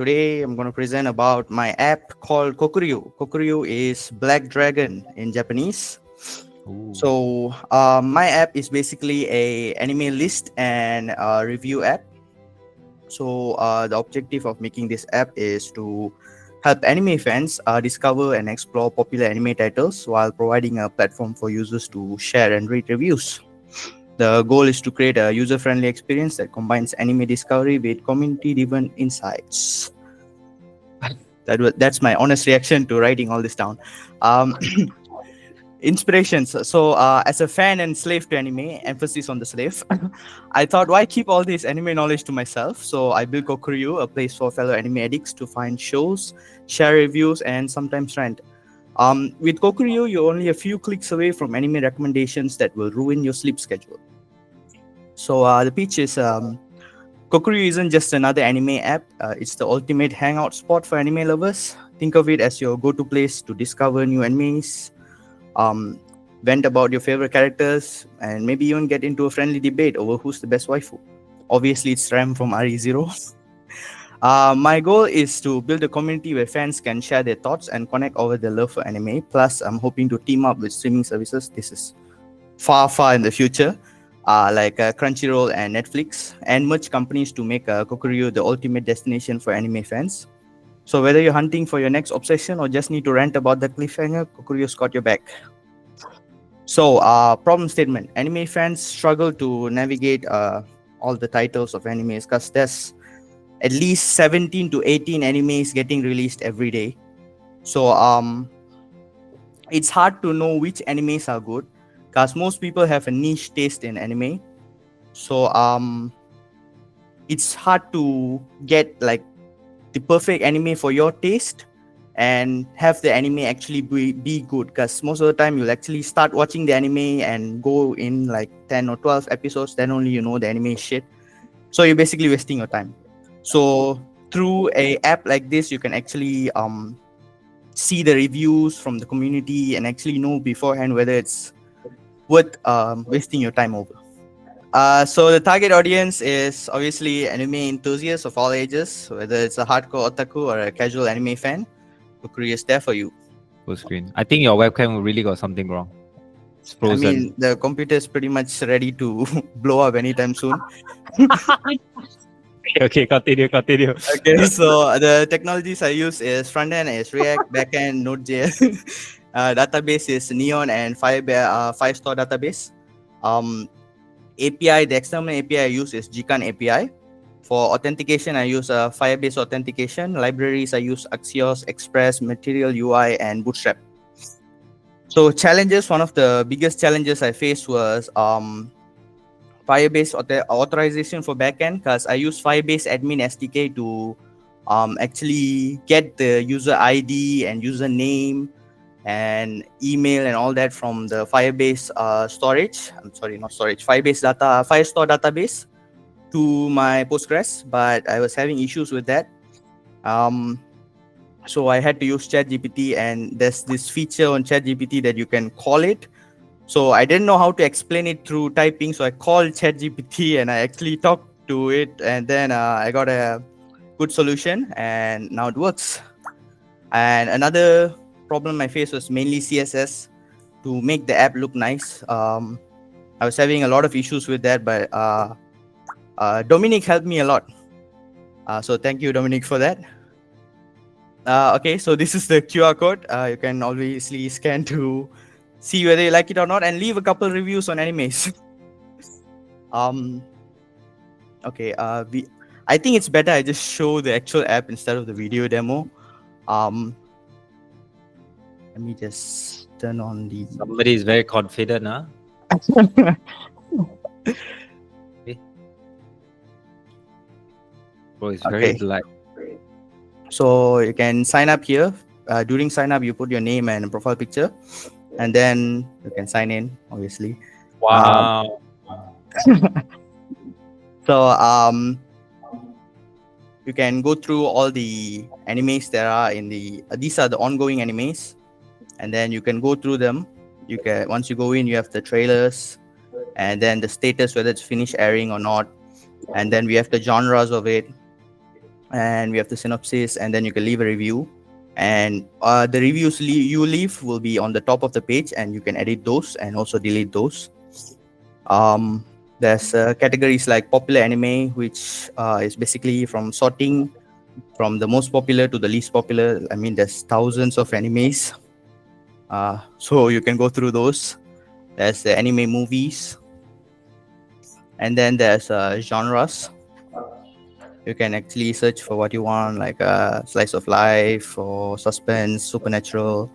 today I'm going to present about my app called Kokuryuu. Kokuryuu is Black Dragon in Japanese. Ooh. So my app is basically a anime list and review app. So the objective of making this app is to help anime fans discover and explore popular anime titles while providing a platform for users to share and read reviews. The goal is to create a user-friendly experience that combines anime discovery with community-driven insights. That's my honest reaction to writing all this down. Um, Inspirations. So, as a fan and slave to anime, emphasis on the slave, I thought, why keep all this anime knowledge to myself? So, I built Kokuryuu, a place for fellow anime addicts to find shows, share reviews, and sometimes rant. With Kokuryuu, you're only a few clicks away from anime recommendations that will ruin your sleep schedule. So, the pitch is Kokuryuu isn't just another anime app, it's the ultimate hangout spot for anime lovers. Think of it as your go to place to discover new animes, um, vent about your favorite characters, and maybe even get into a friendly debate over who's the best waifu. Obviously, it's Ram from RE0. My goal is to build a community where fans can share their thoughts and connect over their love for anime. Plus, I'm hoping to team up with streaming services. This is far, far in the future, like Crunchyroll and Netflix, and merge companies to make Kokuryuu the ultimate destination for anime fans. So whether you're hunting for your next obsession or just need to rant about the cliffhanger, Kokuryuu's got your back. So, problem statement. Anime fans struggle to navigate all the titles of animes because there's at least 17 to 18 animes getting released every day. So, it's hard to know which animes are good because most people have a niche taste in anime. So, it's hard to get like the perfect anime for your taste and have the anime actually be good, because most of the time you'll actually start watching the anime and go in like 10 or 12 episodes, then only you know the anime is shit, so you're basically wasting your time. So through a app like this, you can actually see the reviews from the community and actually know beforehand whether it's worth wasting your time over. So the target audience is obviously anime enthusiasts of all ages, whether it's a hardcore otaku or a casual anime fan. Korea is there for you. Full screen. I think your webcam really got something wrong. It's I frozen. mean, the computer is pretty much ready to blow up anytime soon. Okay, continue. Okay, so the technologies I use is front end is React, back end Node.js, database is Neon and Firestore database. API, the external API I use is Gcon API. For authentication, I use Firebase authentication. Libraries, I use Axios, Express, Material UI, and Bootstrap. So challenges, one of the biggest challenges I faced was Firebase authorization for backend, because I use Firebase admin SDK to actually get the user ID and username and email and all that from the Firebase storage. I'm sorry, not storage. Firebase data, Firestore database to my Postgres, but I was having issues with that. So I had to use ChatGPT, and there's this feature on ChatGPT that you can call it. So I didn't know how to explain it through typing, so I called ChatGPT and I actually talked to it, and then I got a good solution, and now it works. And another problem I faced was mainly CSS to make the app look nice. I was having a lot of issues with that, but Dominic helped me a lot. So thank you, Dominic, for that. Okay, so this is the QR code. You can obviously scan to see whether you like it or not, and leave a couple reviews on animes. Okay. I think it's better I just show the actual app instead of the video demo. Let me just turn on the. Somebody is very confident, huh? Bro, it's very Okay. light. So you can sign up here. During sign up, you put your name and profile picture, and then you can sign in, obviously. Wow. So you can go through all the animes there are in the. These are the ongoing animes, and then you can go through them. You can, once you go in, you have the trailers, and then the status whether it's finished airing or not, and then we have the genres of it. and we have the synopsis, and then you can leave a review. And the reviews you leave will be on the top of the page, and you can edit those and also delete those. Um, there's categories like popular anime, which is basically from sorting from the most popular to the least popular. I mean, there's thousands of animes, so you can go through those. There's the anime movies, and then there's genres. You can actually search for what you want, like slice of life or suspense, supernatural,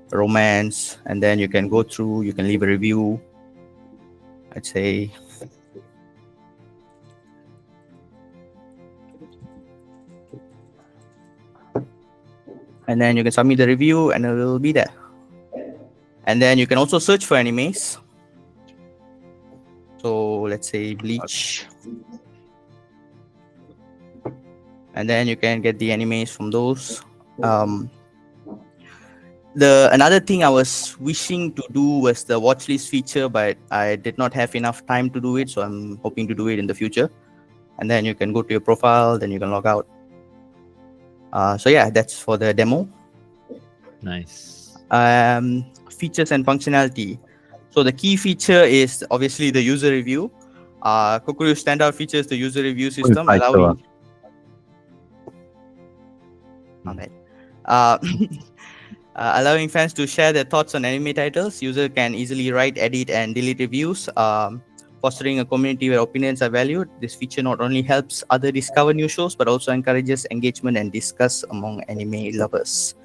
romance, and then you can go through. You can leave a review. I'd say, and then you can submit the review, and it will be there. And then you can also search for animes. So let's say Bleach, and then you can get the animes from those. The another thing I was wishing to do was the watch list feature, but I did not have enough time to do it, so I'm hoping to do it in the future. And then you can go to your profile, then you can log out. So yeah, that's for the demo. Nice. Features and functionality. So the key feature is obviously the user review. Kokuryuu standout feature is the user review system, allowing. Alright. Allowing fans to share their thoughts on anime titles. User can easily write, edit, and delete reviews, fostering a community where opinions are valued. This feature not only helps others discover new shows, but also encourages engagement and discuss among anime lovers.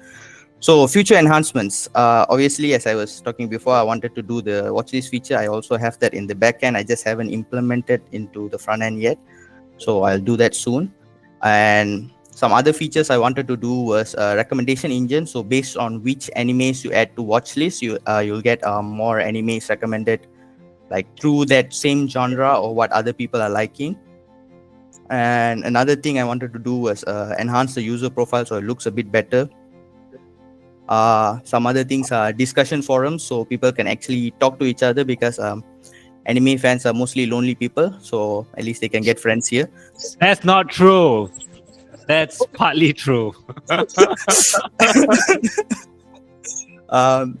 So future enhancements. Obviously, as I was talking before, I wanted to do the watchlist feature. I also have that in the back end. I just haven't implemented into the front end yet. So I'll do that soon. And some other features I wanted to do was a recommendation engine. So based on which animes you add to watchlist, you'll get more animes recommended, like through that same genre or what other people are liking. And another thing I wanted to do was enhance the user profile so it looks a bit better. Some other things are discussion forums, so people can actually talk to each other, because anime fans are mostly lonely people, so at least they can get friends here. That's not true. That's partly true. um,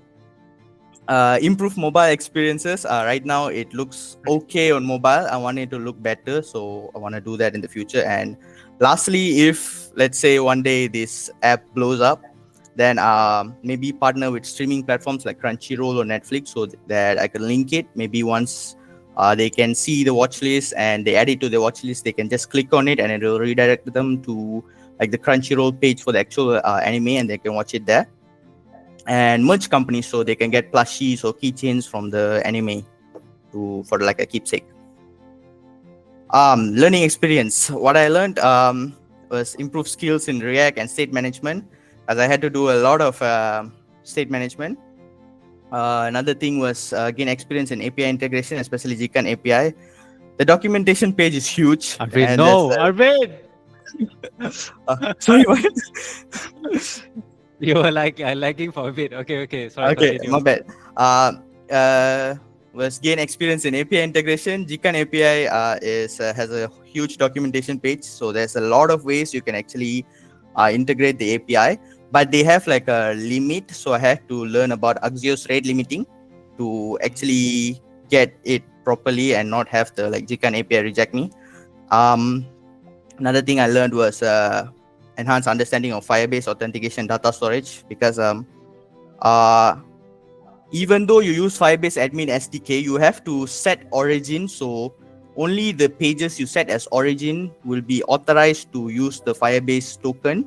Improve mobile experiences. Right now it looks okay on mobile. I want it to look better, so I want to do that in the future. And lastly, if let's say one day this app blows up, then maybe partner with streaming platforms like Crunchyroll or Netflix, so that I can link it. Maybe once they can see the watch list and they add it to the watch list, they can just click on it and it will redirect them to like the Crunchyroll page for the actual anime, and they can watch it there. And merch companies, so they can get plushies or keychains from the anime for like a keepsake. Learning experience. What I learned was improve skills in React and state management, as I had to do a lot of state management. Another thing was gain experience in API integration, especially Gkan API. The documentation page is huge. Arvind, no, Arvind. Sorry, what? You were like lagging for a bit. Okay. Sorry. Okay, continue. my bad. Was gain experience in API integration. Gkan API has a huge documentation page, so there's a lot of ways you can actually integrate the API, but they have like a limit. So I had to learn about Axios rate limiting to actually get it properly and not have the like Gkan API reject me. Another thing I learned was enhanced understanding of Firebase authentication data storage, because even though you use Firebase admin SDK, you have to set origin. So only the pages you set as origin will be authorized to use the Firebase token.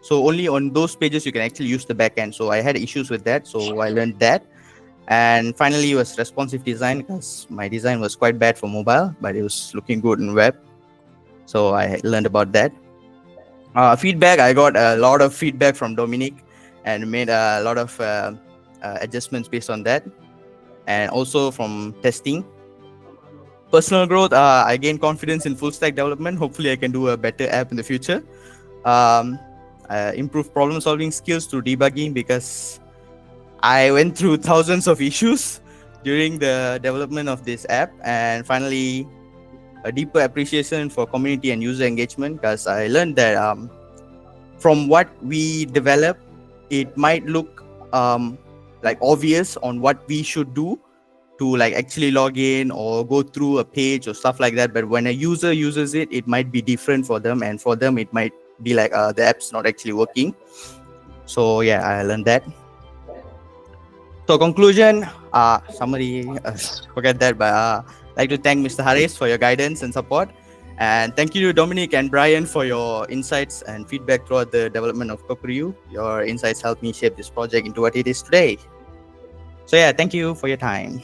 So only on those pages you can actually use the backend. So I had issues with that, so I learned that. And finally was responsive design, because my design was quite bad for mobile, but it was looking good in web. So I learned about that. Feedback, I got a lot of feedback from Dominic and made a lot of adjustments based on that. And also from testing. Personal growth, I gained confidence in full stack development. Hopefully I can do a better app in the future. Improve problem solving skills through debugging, because I went through thousands of issues during the development of this app. And finally, a deeper appreciation for community and user engagement, because I learned that from what we develop, it might look like obvious on what we should do to like actually log in or go through a page or stuff like that. But when a user uses it, it might be different for them, and for them it might be like the app's not actually working. So yeah, I learned that. So conclusion, summary, forget that, but I'd like to thank Mr. Haris for your guidance and support. And thank you to Dominic and Brian for your insights and feedback throughout the development of Kokuryuu. Your insights helped me shape this project into what it is today. So yeah, thank you for your time.